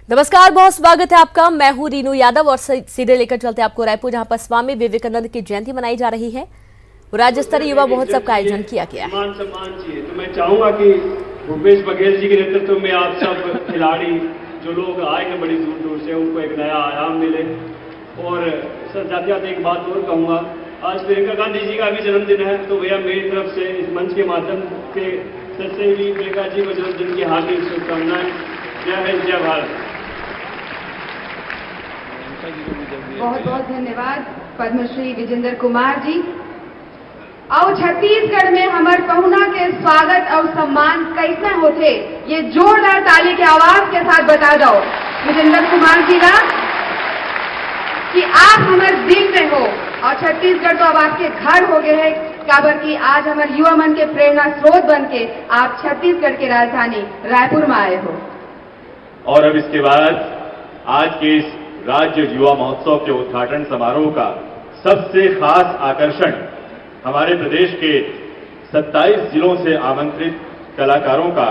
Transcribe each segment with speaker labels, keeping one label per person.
Speaker 1: नमस्कार, बहुत स्वागत है आपका। मैं हूं रीनू यादव और सीधे लेकर चलते हैं आपको रायपुर, जहां पर स्वामी विवेकानंद की जयंती मनाई जा रही है। राज्य स्तरीय युवा महोत्सव का आयोजन किया गया है।
Speaker 2: तो मैं चाहूंगा कि भूपेश बघेल जी के नेतृत्व में आप सब खिलाड़ी जो लोग आए हैं बड़ी दूर दूर से, उनको एक नया आयाम मिले। और सर जाते जाते एक बात और कहूंगा, आज प्रियंका गांधी जी का भी जन्मदिन है, तो भैया मेरी तरफ से इस मंच के माध्यम से सबसे भी प्रियंका जी को जन्मदिन की हार्दिक शुभकामनाएं। जय हिंद, जय भारत।
Speaker 3: बहुत बहुत धन्यवाद पद्मश्री विजेंद्र कुमार जी। और छत्तीसगढ़ में हमारे पहुना के स्वागत और सम्मान कैसे होते, ये जोरदार ताली के आवाज के साथ बता दो विजेंद्र कुमार जी का कि आप हमारे दिल में हो। और छत्तीसगढ़ तो अब आपके घर हो गए हैं, काबर की आज हमारे युवा मन के प्रेरणा स्रोत बन के आप छत्तीसगढ़ की राजधानी रायपुर में आए हो।
Speaker 4: और अब इसके बाद आज के इस राज्य युवा महोत्सव के उद्घाटन समारोह का सबसे खास आकर्षण हमारे प्रदेश के 27 जिलों से आमंत्रित कलाकारों का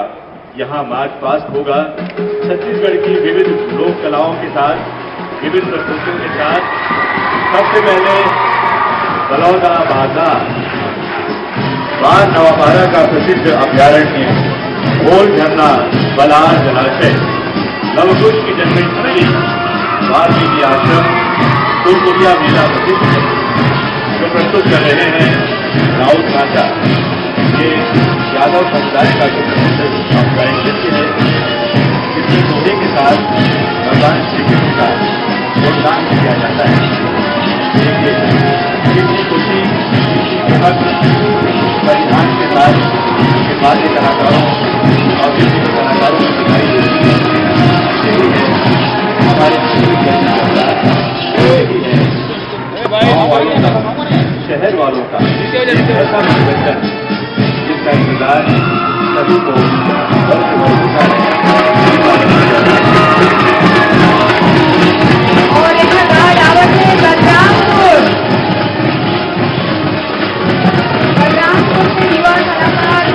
Speaker 4: यहां मार्च पास्ट होगा। छत्तीसगढ़ की विविध लोक कलाओं के साथ, विविध प्रस्तुतियों के साथ सबसे पहले बलौदा बाजार बार नवापारा का प्रसिद्ध अभ्यारण्य, गोल झरना, बलार जलाशय, लवकुश की जन्मस्थली, वाल्मीकि आश्रम, कुरकुटिया मेला प्रसिद्ध है, जो प्रस्तुत कर रहे हैं राउत राजा। ये यादव समुदाय का जो सामुदायिक नृत्य है, जिसमें घोड़े के साथ भगवान श्री कृष्ण का योगदान किया जाता है। देखिए कितनी खुशी, कितनी हक परिधान के साथ के बाद कलाकारों और विभिन्न कलाकारों की दिखाई देती है। हमारे शहर वालों का ऐसा मनोरंजन जिसका इंतजार सभी को वर्ष भर होता है।
Speaker 3: और एक दावत है बलरामपुर से युवा कलाकार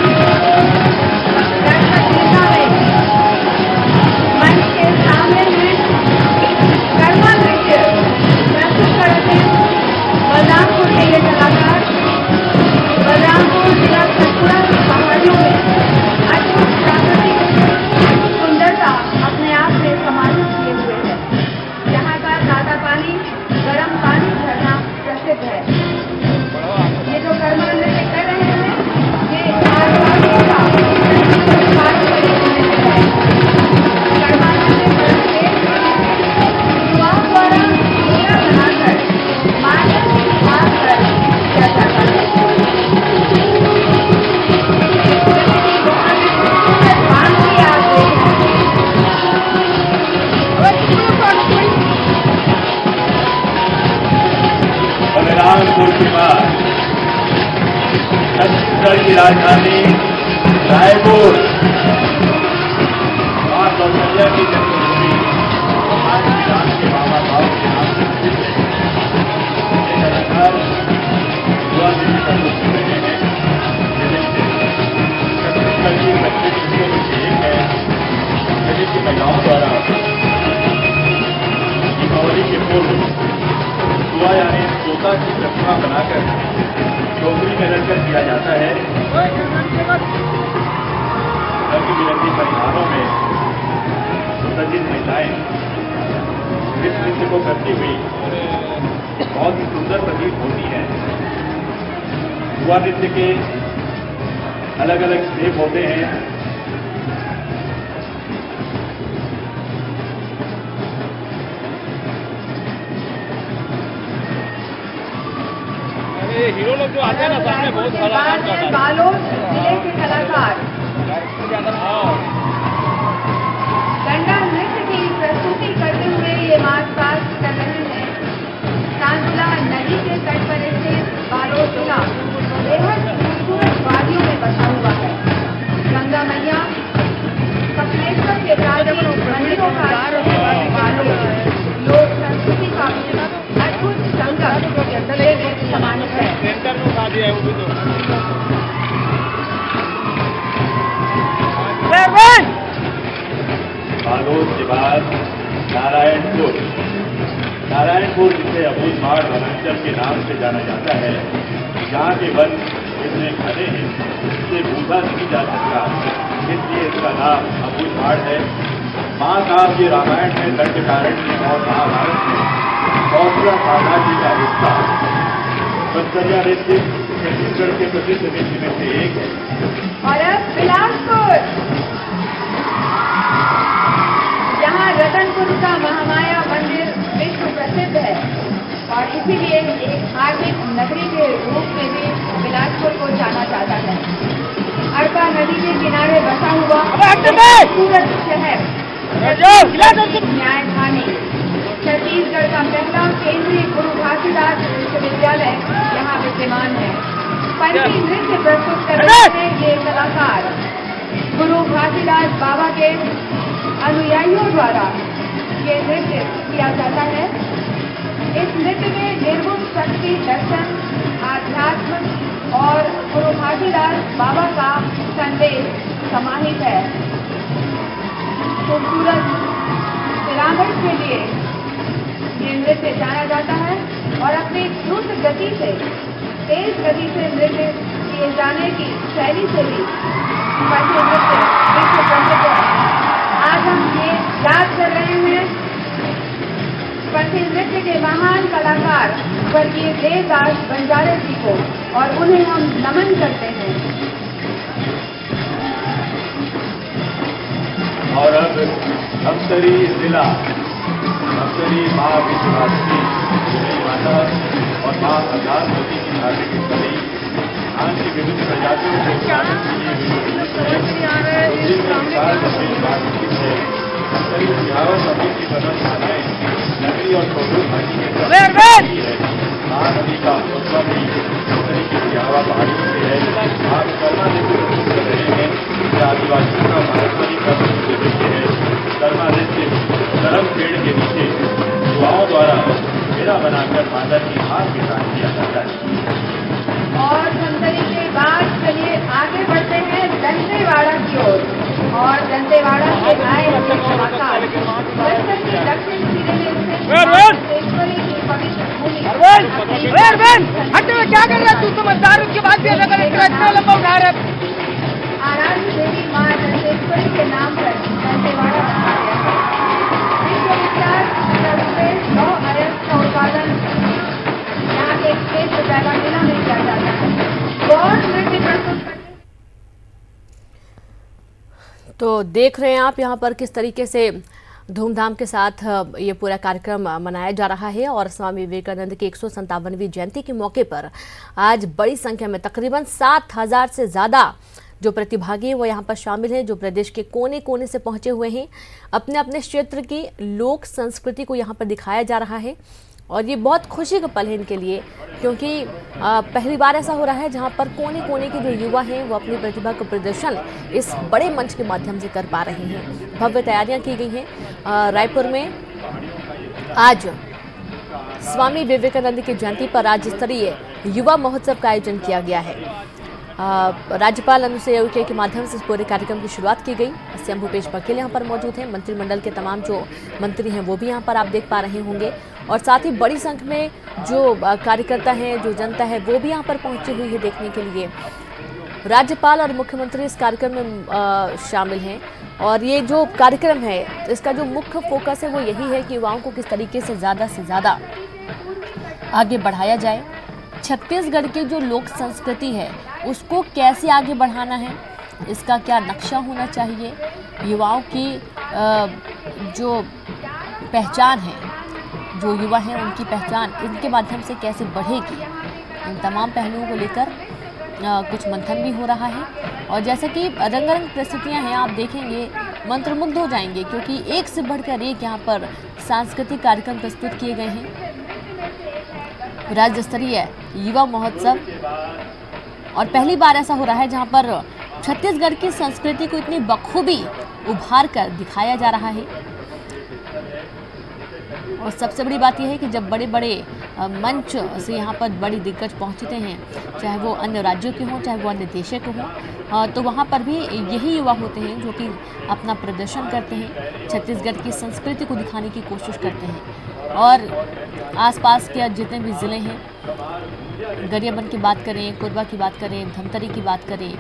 Speaker 3: मंच के सामने गरबा नृत्य प्रस्तुत करते हैं। बलरामपुर के ये कलाकार बलरामपुर जिला सतपुड़ा की पहाड़ियों में अद्भुत प्राकृतिक सुंदरता अपने आप में समाहित किए हुए है। यहाँ का ताजा पानी, गर्म पानी झरना प्रसिद्ध है। ये जो गरबा नृत्य कर रहे हैं, ये आदिवासियों का गरबा नृत्य युवाओं द्वारा मेला बनाकर मानव कर किया जाता है।
Speaker 4: बलरामपुर के बाद छत्तीसगढ़ की राजधानी रायपुर, मां कौशल्या की जन्मभूमि, हमारे किसान के बाबा साहब के नाम से प्रसिद्ध है। ये कलाकार युवा दिल्ली का कुछ रहे हैं। छत्तीसगढ़ की प्रचलित नृत्यों में से एक है, प्रदेश की महिलाओं द्वारा दीपावली के पूर्व सुआ यानी तोता की प्रतिमा बनाकर टोकरी में रखकर किया जाता है। रंग बिरंगी परिधानों में सुसज्जित महिलाएं इस नृत्य को करती हुई बहुत ही सुंदर प्रतीत होती है। युवा नृत्य के अलग अलग स्टेप होते हैं।
Speaker 5: हीरो लोग जो आते हैं ना सामने बहुत सारा
Speaker 3: बालोद जिले के कलाकार गंडा नृत्य की प्रस्तुति करते हुए ये मार्च पास्ट कर रहे हैं। सांझला नदी के तट पर स्थित बालोद जिला बेहद खूबसूरत वादियों में बसा हुआ है। गंगा मैया कपिलेश्वर के प्राचीन मंदिरों का बालोद लोक संस्कृति का अद्भुत संगम समानित है।
Speaker 4: बालोद उसके बाद नारायणपुर। नारायणपुर जिसे अबूझमाड़ वनांचल के नाम से जाना जाता है, यहाँ के वन इतने घने हैं इससे बूझा नहीं जा सकता, इसलिए इसका नाम अबूझमाड़ है। महाकाव्य रामायण में, दंडकारण्य और महाभारत में कौशला साम्राज्य का हिस्सा बंसरिया नृत्य छत्तीसगढ़ के प्रसिद्ध नृत्य में से एक है।
Speaker 3: और अब बिलासपुर, यहाँ रतनपुर का महामाया मंदिर विश्व प्रसिद्ध है और इसीलिए एक धार्मिक नगरी के रूप में भी बिलासपुर को जाना जाता है। अरबा नदी के किनारे बसा हुआ खूबसूरत शहर, न्यायधानी, छत्तीसगढ़ का पहला केंद्रीय गुरु घासीदास विश्वविद्यालय यहाँ विद्यमान है। पंथी नृत्य प्रस्तुत कर रहे हैं ये कलाकार। गुरु घासीदास बाबा के अनुयायियों द्वारा ये नृत्य किया जाता है। इस नृत्य में निर्गुण शक्ति, दर्शन, आध्यात्म और गुरु घासीदास बाबा का संदेश समाहित है। खूबसूरत पिरामिड के लिए ये नृत्य जाना जाता है और अपनी द्रुत गति से, तेज गति से नृत्य किए जाने की शैली से भी पंथी नृत्य विश्व प्रसिद्ध है। आज हम ये याद कर रहे हैं पंथी नृत्य के महान कलाकार स्वर्गीय देवदास बंजारे जी को और उन्हें हम नमन करते हैं।
Speaker 4: और अब धमतरी जिला, धमतरी माँ विश्ववासिनी देवी माता और माँ प्रधानमंत्री की धार्मिक स्थली, यहाँ की विभिन्न प्रजातियों के धमतरी बिहावर नदी की पर्वतमालाएं नगरी और कोडूर घाटी के महानदी का उद्गम भी धमतरी की बिहावा पहाड़ियों से है। आप कर्मा नृत्य कर रहे हैं, ये आदिवासियों का पारंपरिक नृत्य है। कर्मा नृत्य गरम पेड़ के नीचे युवाओं द्वारा घेरा बनाकर माता की हाथ के साथ किया जाता है।
Speaker 3: और धमतरी के बाद चलिए आगे बढ़ते हैं दंतेवाड़ा की ओर। और दंतेवाड़ा के आए हुए कलाकार बस्तर के दक्षिण सिरे में स्थित देवरी की पवित्र भूमि।
Speaker 5: क्या कर रहा है तू? समझदार के बाद भी अलग अलग इतना लंबा उठा रहा है।
Speaker 3: आराध्य देवी माँ दंतेश्वरी के नाम पर दंतेवाड़ा रखा गया है। विश्वविख्यात सर्वश्रेष्ठ लौह अयस्क का उत्पादन यहाँ के क्षेत्र पैदा मेला में किया जाता है। गौड़ नृत्य प्रस्तुत करते।
Speaker 1: तो देख रहे हैं आप यहाँ पर किस तरीके से धूमधाम के साथ ये पूरा कार्यक्रम मनाया जा रहा है और स्वामी विवेकानंद की 157वीं जयंती के मौके पर आज बड़ी संख्या में तकरीबन 7,000 से ज़्यादा जो प्रतिभागी हैं वो यहाँ पर शामिल हैं, जो प्रदेश के कोने कोने से पहुँचे हुए हैं। अपने अपने क्षेत्र की लोक संस्कृति को यहाँ पर दिखाया जा रहा है और ये बहुत खुशी का पल है इनके लिए, क्योंकि पहली बार ऐसा हो रहा है जहाँ पर कोने कोने के जो युवा हैं वो अपनी प्रतिभा का प्रदर्शन इस बड़े मंच के माध्यम से कर पा रहे हैं। भव्य तैयारियां की गई हैं। रायपुर में आज स्वामी विवेकानंद की जयंती पर राज्य स्तरीय युवा महोत्सव का आयोजन किया गया है। राज्यपाल अनुसुईया उइके के माध्यम से इस पूरे कार्यक्रम की शुरुआत की गई। सीएम भूपेश बघेल यहाँ पर मौजूद हैं। मंत्रिमंडल के तमाम जो मंत्री हैं वो भी यहाँ पर आप देख पा रहे होंगे और साथ ही बड़ी संख्या में जो कार्यकर्ता हैं, जो जनता है वो भी यहाँ पर पहुंची हुई है देखने के लिए। राज्यपाल और मुख्यमंत्री इस कार्यक्रम में शामिल हैं और ये जो कार्यक्रम है इसका जो मुख्य फोकस है वो यही है कि युवाओं को किस तरीके से ज़्यादा आगे बढ़ाया जाए। छत्तीसगढ़ की जो लोक संस्कृति है उसको कैसे आगे बढ़ाना है, इसका क्या नक्शा होना चाहिए, युवाओं की जो पहचान है, जो युवा हैं उनकी पहचान इनके माध्यम से कैसे बढ़ेगी, इन तमाम पहलुओं को लेकर कुछ मंथन भी हो रहा है। और जैसे कि रंगारंग प्रस्तुतियां हैं, आप देखेंगे मंत्रमुग्ध हो जाएंगे क्योंकि एक से बढ़कर एक यहाँ पर सांस्कृतिक कार्यक्रम प्रस्तुत किए गए हैं। राज्य स्तरीय युवा महोत्सव और पहली बार ऐसा हो रहा है जहाँ पर छत्तीसगढ़ की संस्कृति को इतनी बखूबी उभार कर दिखाया जा रहा है। और सबसे बड़ी बात यह है कि जब बड़े बड़े मंच से यहाँ पर बड़ी दिग्गज पहुँचते हैं, चाहे वो अन्य राज्यों के हों, चाहे वो अन्य देशों के हों, तो वहाँ पर भी यही युवा होते हैं जो कि अपना प्रदर्शन करते हैं, छत्तीसगढ़ की संस्कृति को दिखाने की कोशिश करते हैं। और आसपास के जितने भी ज़िले हैं, गरियाबंद की बात करें, कोरबा की बात करें, धमतरी की बात करें,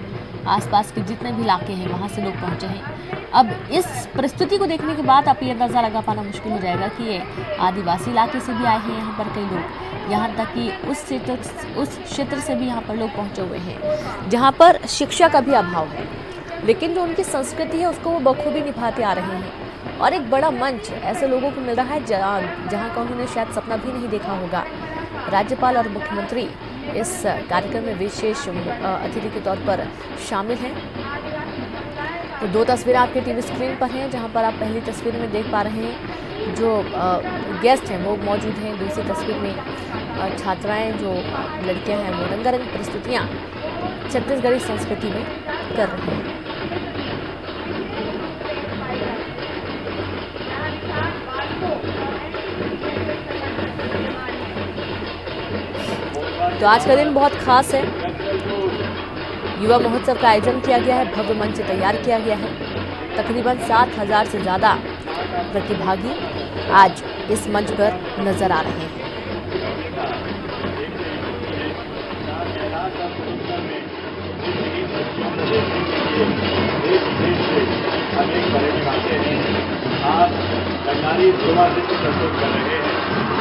Speaker 1: आसपास के जितने भी इलाके हैं वहाँ से लोग पहुँचे हैं। अब इस परिस्थिति को देखने के बाद आप ये अंदाज़ा लगा पाना मुश्किल हो जाएगा कि ये आदिवासी इलाके से भी आए हैं यहाँ पर कई लोग, यहाँ तक कि उस क्षेत्र से भी यहाँ पर लोग पहुँचे हुए हैं जहाँ पर शिक्षा का भी अभाव है, लेकिन जो उनकी संस्कृति है उसको वो बखूबी निभाते आ रहे हैं। और एक बड़ा मंच ऐसे लोगों को मिल रहा है जहाँ का उन्होंने शायद सपना भी नहीं देखा होगा। राज्यपाल और मुख्यमंत्री इस कार्यक्रम में विशेष अतिथि के तौर पर शामिल हैं। तो दो तस्वीरें आपके टीवी स्क्रीन पर हैं, जहां पर आप पहली तस्वीर में देख पा रहे हैं जो गेस्ट हैं वो मौजूद हैं। दूसरी तस्वीर में छात्राएं जो लड़कियां हैं वो रंगारंग प्रस्तुतियां छत्तीसगढ़ी संस्कृति में कर रही हैं। तो आज का दिन बहुत खास है। युवा महोत्सव का आयोजन किया गया है, भव्य मंच तैयार किया गया है। तकरीबन 7,000 से ज़्यादा प्रतिभागी आज इस मंच पर नजर आ रहे हैं।
Speaker 4: अनेक पर्यटक आते हैं। आज बंगाली धुआं नृत्य प्रस्तुत कर रहे हैं।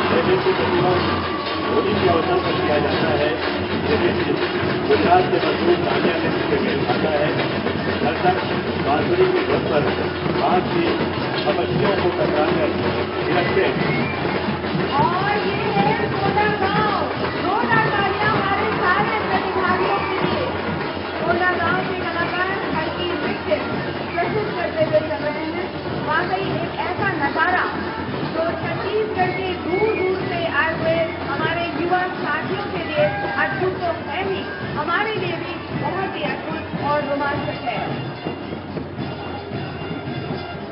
Speaker 4: ये नृत्य प्रतिदिन होली के अवसर पर किया जाता है। ये नृत्य गुजरात के मशहूर दांडिया नृत्य से मेल खाता है। दर्शक बांसुरी के ध्वनि पर बांस की अपस्थियों को टकराकर थिरकते हैं।
Speaker 3: और ये है कोंडागांव। जोरदार तालियां हमारे सारे प्रतिभागियों के लिए। कोंडागांव के कलाकार हल्की नृत्य प्रस्तुत करते हुए चल रहे हैं। वाकई एक ऐसा नजारा जो छत्तीसगढ़ के दूर दूर से आए हुए हमारे युवा साथियों के लिए अद्भुत तो है ही, हमारे लिए भी बहुत ही अद्भुत और रोमांचक है।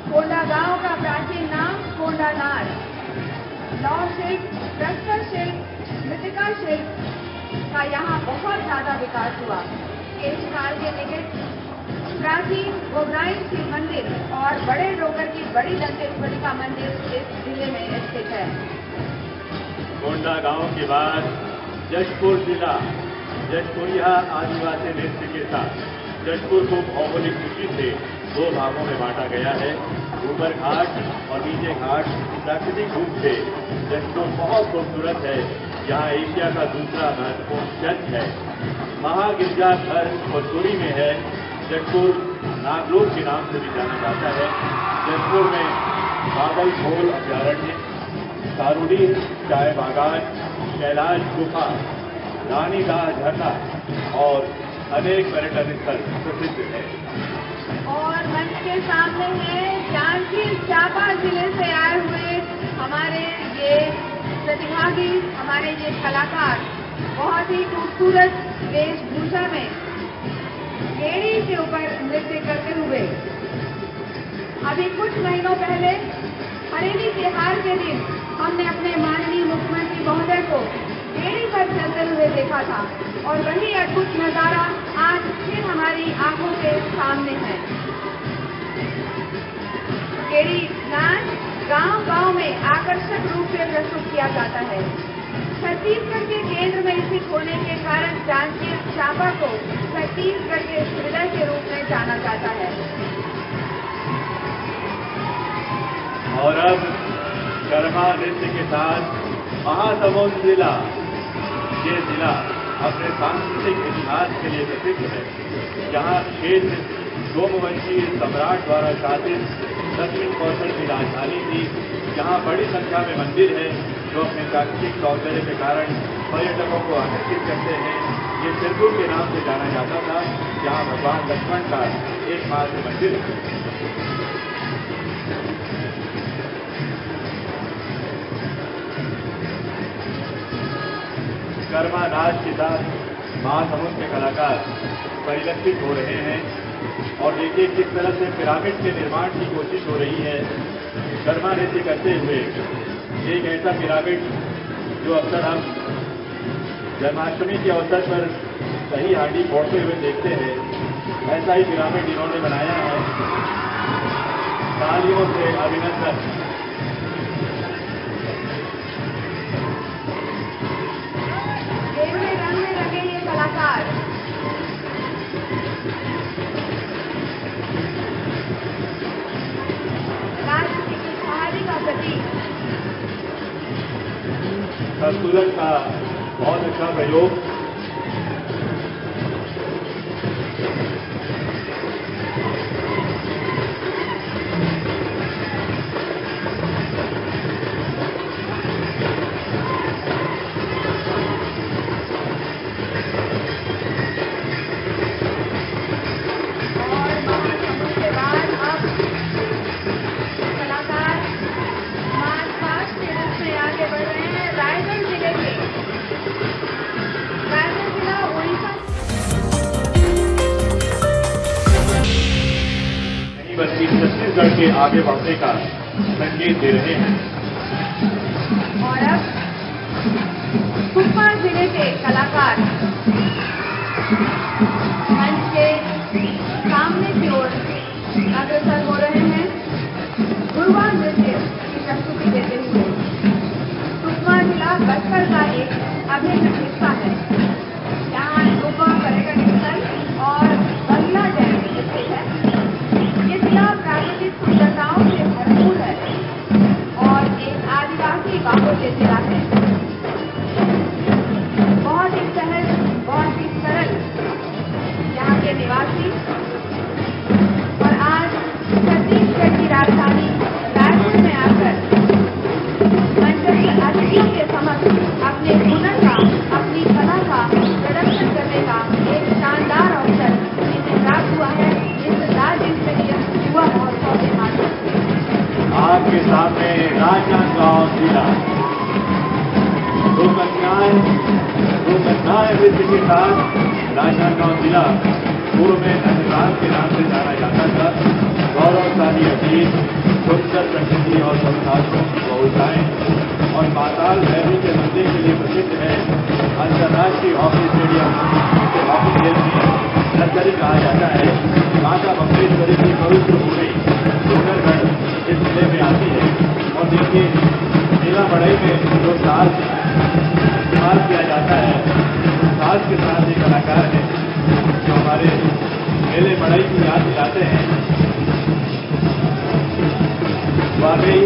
Speaker 3: कोंडागांव का प्राचीन नाम कोंडानार। लौह शिल्प, प्रस्तर शिल्प, मृतिका शिल्प का यहाँ बहुत ज्यादा विकास हुआ। केशकाल के निकट प्राचीन गोबराइन शिव मंदिर और बड़े डोंगर की बड़ी दंतेश्वरी का मंदिर इस जिले में स्थित है।
Speaker 4: कोंडागांव के बाद जशपुर जिला, जशपुरिया आदिवासी नृत्य के साथ जशपुर को भौगोलिक दृष्टि से दो भागों में बांटा गया है। ऊपर घाट और नीचे घाट। प्राकृतिक रूप से जशपुर बहुत खूबसूरत है। यहाँ एशिया का दूसरा महत्वपूर्ण चर्च है। महागिरजाघर मसूरी में है। जशपुर नागलोक के नाम से भी जाना जाता है। जशपुर में बादल खोल अभ्यारण्य, सारूडी चाय बागान, कैलाश गुफा, रानीदाह झरना और अनेक पर्यटन स्थल प्रसिद्ध है।
Speaker 3: और मंच के सामने है जांजगीर चांपा जिले से आए हुए हमारे ये प्रतिभागी, हमारे ये कलाकार बहुत ही खूबसूरत वेशभूषा में गेड़ी के ऊपर नृत्य करते हुए। अभी कुछ महीनों पहले हरेली त्योहार के दिन हमने अपने माननीय मुख्यमंत्री महोदय को गेड़ी पर चलते हुए देखा था और वही अद्भुत नजारा आज फिर हमारी आंखों के सामने है। गेड़ी नाच गांव-गांव में आकर्षक रूप से प्रस्तुत किया जाता है। छत्तीसगढ़ के केंद्र में स्थित होने के कारण जांजगीर चांपा को छत्तीसगढ़ के हृदय के रूप में जाना जाता है।
Speaker 4: और अब गरबा नृत्य के साथ महासमुंद जिला, ये जिला अपने सांस्कृतिक इतिहास के लिए प्रसिद्ध है। यहाँ क्षेत्र सोमवंशी सम्राट द्वारा शासित दक्षिण कौशल की राजधानी थी। यहाँ बड़ी संख्या में मंदिर है जो अपने प्राकृतिक सौंदर्य के कारण पर्यटकों को आकर्षित करते हैं। ये सिरपुर के नाम से जाना जाता था, जहाँ भगवान लक्ष्मण का एकमात्र मंदिर है। गरबा नाच के साथ महासमुंद के कलाकार परिलक्षित हो रहे हैं। और देखिए किस तरह से पिरामिड के निर्माण की कोशिश हो रही है। गरबा नृत्य करते हुए एक ऐसा पिरामिड जो अक्सर हम जन्माष्टमी के अवसर पर सही हांडी फोड़ते हुए देखते हैं, ऐसा ही पिरामिड इन्होंने बनाया है। तालियों से अभिनंदन।
Speaker 3: गेरुए रंग में रंगे ये कलाकार राष्ट्र की खुशहाली का प्रतीक।
Speaker 4: संतुलन का बहुत अच्छा प्रयोग।
Speaker 3: और महासमुंद के बाद अब कलाकार मार्च पास्ट के रूप में आगे बढ़ रहे हैं। रायगढ़ जिले के रायगढ़ जिला उड़ीसा
Speaker 4: नहीं बल्कि छत्तीसगढ़ के आगे बढ़ने का संकेत दे रहे हैं।
Speaker 3: और अब सुकमा जिले के कलाकार मंच के सामने की ओर अग्रसर हो रहे हैं। गुरुवार नृत्य की प्रस्तुति देते हुए सुकमा जिला बस्तर का एक अभिन्न हिस्सा है। यहाँ सुकमा पर्यटन स्थल और बंगला डैम स्थित है। ये जिला प्राकृतिक सुंदरताओं से भरपूर है और एक आदिवासी बाहुल्य जिला है। बहुत ही सहज, बहुत ही सरल यहाँ के निवासी। और आज छत्तीसगढ़ की राजधानी रायपुर में आकर मंचस्थ अतिथियों के समक्ष अपने हुनर का, अपनी कला का प्रदर्शन करने का एक शानदार अवसर इन्हें प्राप्त हुआ है इस राज्य स्तरीय युवा महोत्सव के माध्यम से।
Speaker 4: आपके सामने राजनांदगांव जिला दो कन्याएं नृत्य के साथ राजनांदगांव जिला पूर्व में नंदगांव के नाम से जाना जाता था। गौरवशाली अतीत, सुंदर प्रकृति और संसाधनों की बहुताएं और पाताल भैरवी के मंदिर के लिए प्रसिद्ध है। अंतर्राष्ट्रीय हॉकी स्टेडियम जिसे हॉकी खेल में नर्सरी कहा जाता है, माता बम्बेश्वरी की पवित्र भूमि डोंगरगढ़ इस जिले में आती है। और देखिए, जिला बढ़ई में जो साज इस्तेमाल किया जाता है, साज के साथ ये कलाकार हैं जो हमारे मेले बढ़ई की याद दिलाते हैं। वाकई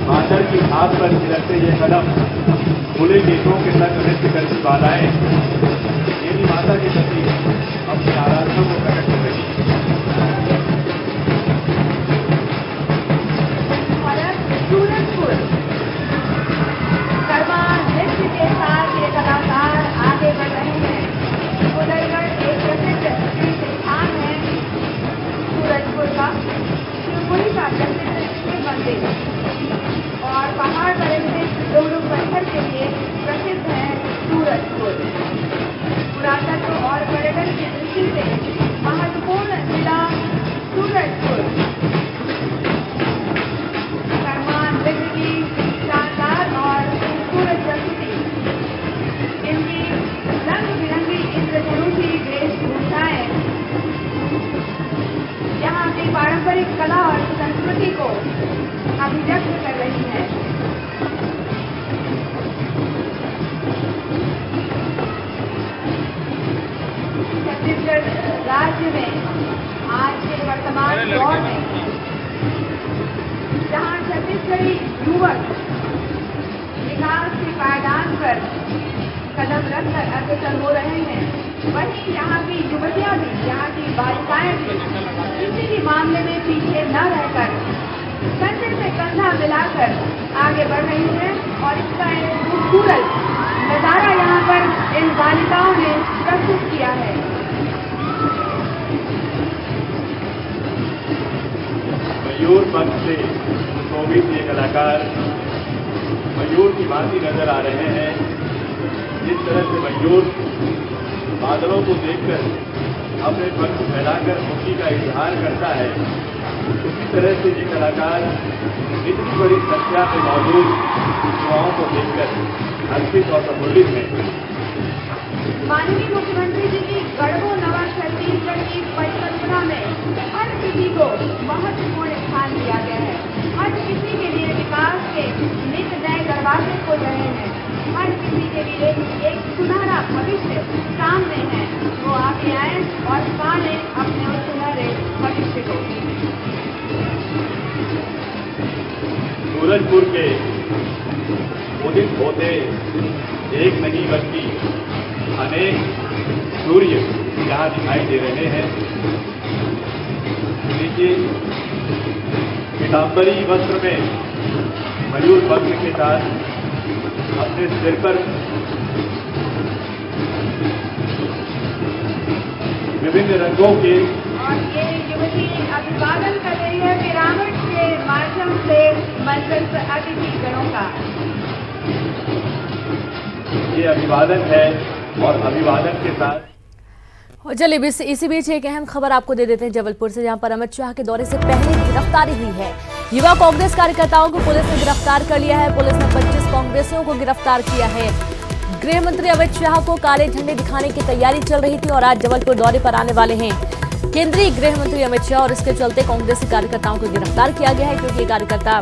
Speaker 4: माता की हाथ पर छिड़कते ये कदम, खुले केशों के संग नृत्य करती बाधाएं देवी माता के प्रति अपनी आराधना को प्रकट कर रही है।
Speaker 3: सूरजपुर गरबा नृत्य के साथ ये कलाकार आगे बढ़ रहे हैं। उदयगढ़ एक प्रसिद्ध तीर्थ स्थान है सूरजपुर का, शिवपुरी का प्रसिद्ध शिव मंदिर और पहाड़ पर स्थित डोलुक पत्थर के लिए प्रसिद्ध है सूरजपुर। पुरातत्व और पर्यटन की दृष्टि से महत्वपूर्ण जिला सूरजपुर कर्मा नृत्य की शानदार और खूबसूरत प्रस्तुति, इनकी रंग बिरंगी इंद्रधनुषी वेशभूषाएं यहाँ की पारंपरिक कला और संस्कृति को अभिव्यक्त कर रही है। छत्तीसगढ़ राज्य में आज के वर्तमान दौर में जहाँ छत्तीसगढ़ी युवक विकास के पायदान पर कदम रखकर अग्रसर हो रहे हैं, वहीं यहाँ की युवतियाँ भी, यहाँ की बालिकाएं भी किसी भी मामले में पीछे न रहकर कंधे से कंधा मिलाकर आगे बढ़ रही हैं। और इसका एक खूबसूरत नजारा यहाँ पर इन बालिकाओं ने प्रस्तुत किया है।
Speaker 4: मयूर पंख से सुशोभित ये कलाकार मयूर की भांति नजर आ रहे हैं। जिस तरह से मयूर बादलों को देखकर अपने पक्ष फैलाकर खुशी का इजहार करता है, उसी तरह से ये कलाकार इतनी बड़ी संख्या में मौजूद युवाओं को देखकर हर्षित और प्रफुल्लित हैं।
Speaker 3: माननीय मुख्यमंत्री जी की गढ़बो नवा छत्तीसगढ़ की परिकल्पना में हर किसी को महत्वपूर्ण स्थान दिया गया है। हर किसी के लिए विकास के नित नए दरवाजे खोल रहे हैं। हर किसी के लिए एक सुनहरा भविष्य सामने है। वो आगे आए और पाले अपने उस सुनहरे भविष्य को।
Speaker 4: सूरजपुर के उदित होते एक नहीं बल्कि अनेक सूर्य यहाँ दिखाई दे रहे हैं। देखिए, पीताम्बरी वस्त्र में मयूर पंख के साथ अपने सिर पर विभिन्न रंगों के
Speaker 3: और ये युवती अभिवादन कर रही है पिरामिड के माध्यम से मंचन पर अतिथि गणों का।
Speaker 4: ये अभिवादन है और अभिवादन के साथ
Speaker 1: और चलिए इसी बीच एक अहम खबर आपको दे देते हैं जबलपुर से, जहां पर अमित शाह के दौरे से पहले गिरफ्तारी हुई है। युवा कांग्रेस कार्यकर्ताओं को पुलिस ने गिरफ्तार कर लिया है। पुलिस ने 25 कांग्रेसियों को गिरफ्तार किया है। गृह मंत्री अमित शाह को काले झंडे दिखाने की तैयारी चल रही थी और आज जबलपुर दौरे पर आने वाले हैं केंद्रीय गृह मंत्री अमित शाह, और इसके चलते कांग्रेसी कार्यकर्ताओं को गिरफ्तार किया गया है, क्योंकि कार्यकर्ता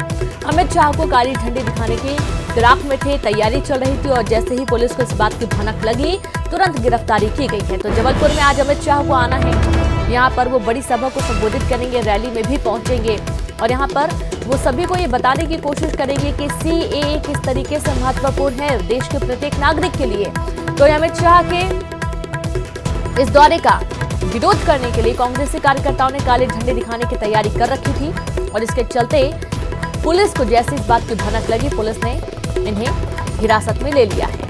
Speaker 1: अमित शाह को काली झंडी दिखाने की फिराक में थे, तैयारी चल रही थी और जैसे ही पुलिस को इस बात की भनक लगी तुरंत गिरफ्तारी की गई है। तो जबलपुर में आज अमित शाह को आना है। यहाँ पर वो बड़ी सभा को संबोधित करेंगे, रैली में भी पहुंचेंगे और यहाँ पर वो सभी को ये बताने की कोशिश करेंगे कि सीएए किस तरीके से महत्वपूर्ण है देश के प्रत्येक नागरिक के लिए। तो अमित शाह के इस दौरे का विरोध करने के लिए कांग्रेसी कार्यकर्ताओं ने काले झंडे दिखाने की तैयारी कर रखी थी और इसके चलते पुलिस को जैसे इस बात की भनक लगी, पुलिस ने इन्हें हिरासत में ले लिया है।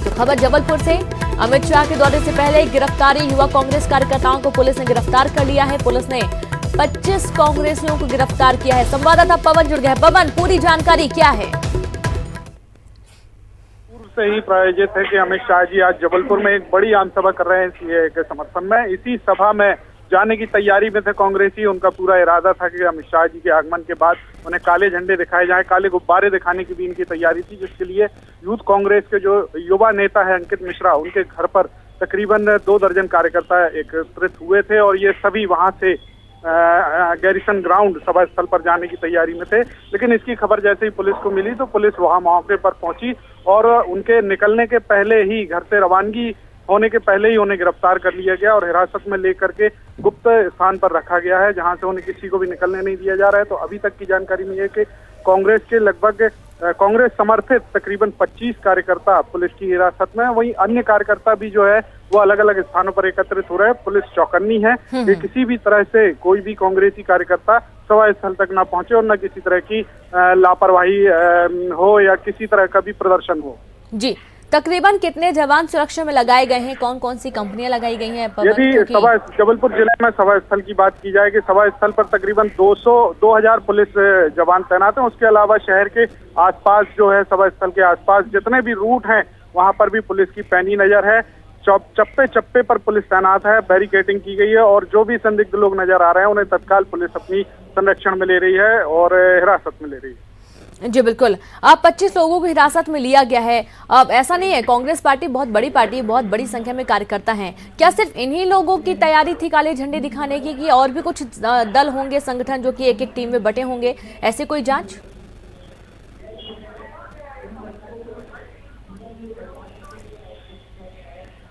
Speaker 1: तो खबर जबलपुर से, अमित शाह के दौरे से पहले गिरफ्तारी, युवा कांग्रेस कार्यकर्ताओं को पुलिस ने गिरफ्तार कर लिया है। पुलिस ने 25 कांग्रेसियों को गिरफ्तार किया है। संवाददाता पवन जुड़ गया है। पवन, पूरी जानकारी क्या है?
Speaker 6: से ही प्रायोजित है कि अमित शाह जी आज जबलपुर में एक बड़ी आम सभा कर रहे हैं सीएए के समर्थन में। इसी सभा में जाने की तैयारी में थे कांग्रेसी। उनका पूरा इरादा था कि अमित शाह जी के आगमन के बाद उन्हें काले झंडे दिखाए जाएं, काले गुब्बारे दिखाने की भी इनकी तैयारी थी, जिसके लिए यूथ कांग्रेस के जो युवा नेता है अंकित मिश्रा, उनके घर पर तकरीबन 2 दर्जन कार्यकर्ता एकत्रित हुए थे और ये सभी वहां से गैरिसन ग्राउंड सभा स्थल पर जाने की तैयारी में थे। लेकिन इसकी खबर जैसे ही पुलिस को मिली तो पुलिस वहां मौके पर पहुंची और उनके निकलने के पहले ही, घर से रवानगी होने के पहले ही उन्हें गिरफ्तार कर लिया गया और हिरासत में लेकर के गुप्त स्थान पर रखा गया है, जहां से उन्हें किसी को भी निकलने नहीं दिया जा रहा है। तो अभी तक की जानकारी में यह है कि कांग्रेस के लगभग कांग्रेस समर्थित तकरीबन 25 कार्यकर्ता पुलिस की हिरासत में, वहीं अन्य कार्यकर्ता भी जो है वो अलग अलग स्थानों पर एकत्रित हो रहे हैं। पुलिस चौकन्नी है कि किसी भी तरह से कोई भी कांग्रेसी कार्यकर्ता सभा स्थल तक ना पहुंचे और न किसी तरह की लापरवाही हो या किसी तरह का भी प्रदर्शन हो।
Speaker 1: जी, तकरीबन कितने जवान सुरक्षा में लगाए गए हैं, कौन कौन सी कंपनियां लगाई गई हैं?
Speaker 6: यदि सभा जबलपुर जिले में सभा स्थल की बात की जाए कि सभा स्थल पर तकरीबन 2000 पुलिस जवान तैनात हैं। उसके अलावा शहर के आसपास जो है, सभा स्थल के आसपास जितने भी रूट हैं वहां पर भी पुलिस की पैनी नजर है। चप्पे चप्पे पर पुलिस तैनात है, बैरिकेडिंग की गई है और जो भी संदिग्ध लोग नजर आ रहे हैं उन्हें तत्काल पुलिस अपनी संरक्षण में ले रही है और हिरासत में ले रही है।
Speaker 1: जी बिल्कुल, अब 25 लोगों को हिरासत में लिया गया है। अब ऐसा नहीं है, कांग्रेस पार्टी बहुत बड़ी पार्टी है, बहुत बड़ी संख्या में कार्यकर्ता हैं। क्या सिर्फ इन्हीं लोगों की तैयारी थी काले झंडे दिखाने की, कि और भी कुछ दल होंगे, संगठन जो कि एक एक टीम में बटे होंगे, ऐसे कोई जांच?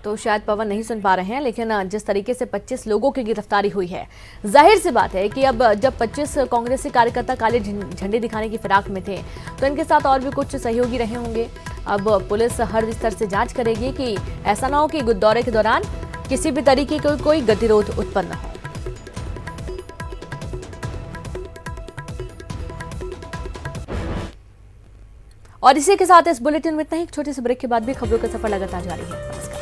Speaker 1: तो शायद पवन नहीं सुन पा रहे हैं, लेकिन जिस तरीके से 25 लोगों की गिरफ्तारी हुई है, जाहिर सी बात है कि अब जब 25 कांग्रेसी कार्यकर्ता काले झंडे दिखाने की फिराक में थे तो इनके साथ और भी कुछ सहयोगी रहे होंगे। अब पुलिस हर स्तर से जांच करेगी कि ऐसा ना हो कि दौरे के दौरान किसी भी तरीके का कोई गतिरोध उत्पन्न हो। और इसी के साथ इस बुलेटिन में इतना ही। एक छोटे से ब्रेक के बाद भी खबरों का सफर लगातार जारी है। नमस्कार।